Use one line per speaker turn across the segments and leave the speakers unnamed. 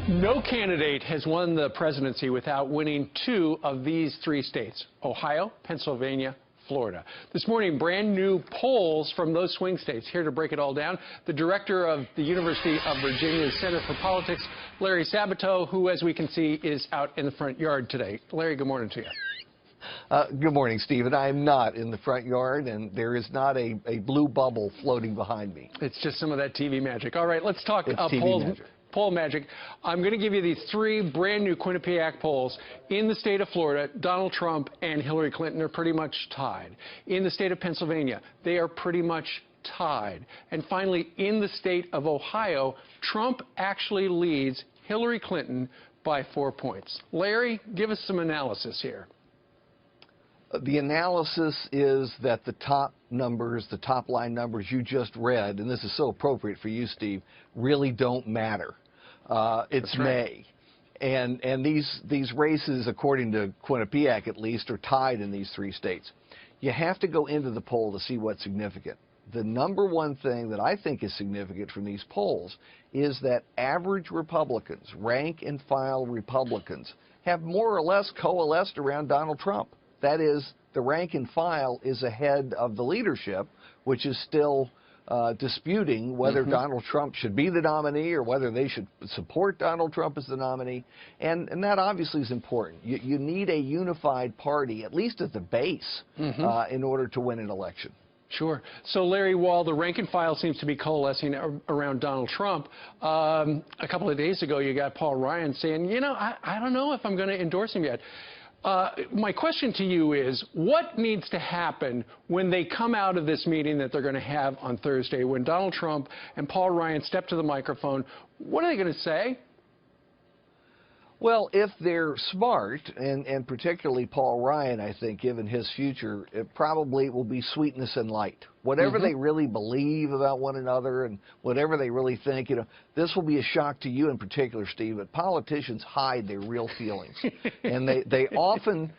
No candidate has won the presidency without winning two of these three states: Ohio, Pennsylvania, Florida. This morning, brand new polls from those swing states. Here to break it all down, the director of the University of Virginia's Center for Politics, Larry Sabato, who, as we can see, is out in the front yard today. Larry, good morning to you.
Good morning, Stephen. I am not in the front yard, and there is not a blue bubble floating behind me.
It's just some of that TV magic. All right, let's talk
polls.
Poll magic. I'm going to give you these three brand new Quinnipiac polls. In the state of Florida, Donald Trump and Hillary Clinton are pretty much tied. In the state of Pennsylvania, they are pretty much tied. And finally, in the state of Ohio, Trump actually leads Hillary Clinton by 4 points. Larry, give us some analysis here.
The analysis is that the top numbers, the top line numbers you just read, and this is so appropriate for you, Steve, really don't matter. It's May. And these races, according to Quinnipiac at least, are tied in these three states. You have to go into the poll to see what's significant. The number one thing that I think is significant from these polls is that average Republicans, rank and file Republicans, have more or less coalesced around Donald Trump. That is, the rank and file is ahead of the leadership, which is still disputing whether Donald Trump should be the nominee or whether they should support Donald Trump as the nominee. And that obviously is important. You need a unified party, at least at the base, in order to win an election.
Sure. So, Larry, while the rank and file seems to be coalescing around Donald Trump, a couple of days ago you got Paul Ryan saying, you know, I don't know if I'm going to endorse him yet. My question to you is, what needs to happen when they come out of this meeting that they're going to have on Thursday, when Donald Trump and Paul Ryan step to the microphone? What are they going to say?
Well, if they're smart, and particularly Paul Ryan, I think, given his future, it probably will be sweetness and light. Whatever they really believe about one another and whatever they really think, you know, this will be a shock to you in particular, Steve, but politicians hide their real feelings. And they often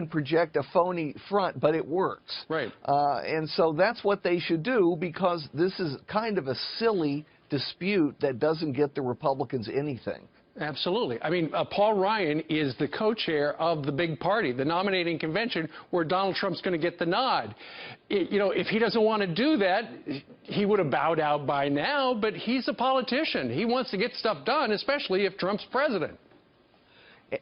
project a phony front, but it works.
Right.
And so that's what they should do, because this is kind of a silly dispute that doesn't get the Republicans anything.
Absolutely. I mean, Paul Ryan is the co-chair of the big party, the nominating convention, where Donald Trump's going to get the nod. You know, if he doesn't want to do that, he would have bowed out by now, but he's a politician. He wants to get stuff done, especially if Trump's president.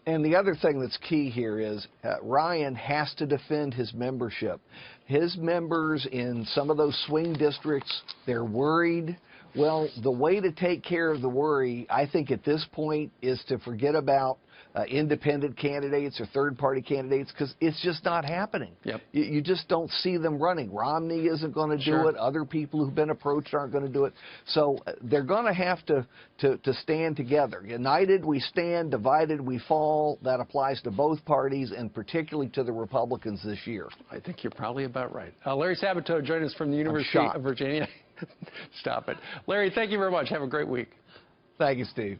And the other thing that's key here is Ryan has to defend his membership. His members in some of those swing districts, they're worried. Well, the way to take care of the worry, I think at this point, is to forget about independent candidates or third-party candidates, because it's just not happening.
Yep.
You just don't see them running. Romney isn't going to do it. Other people who've been approached aren't going to do it. So they're going to have to stand together. United we stand, divided we fall. That applies to both parties, and particularly to the Republicans this year.
I think you're probably about right. Larry Sabato joined us from the University of Virginia. Stop it. Larry, thank you very much. Have a great week.
Thank you, Steve.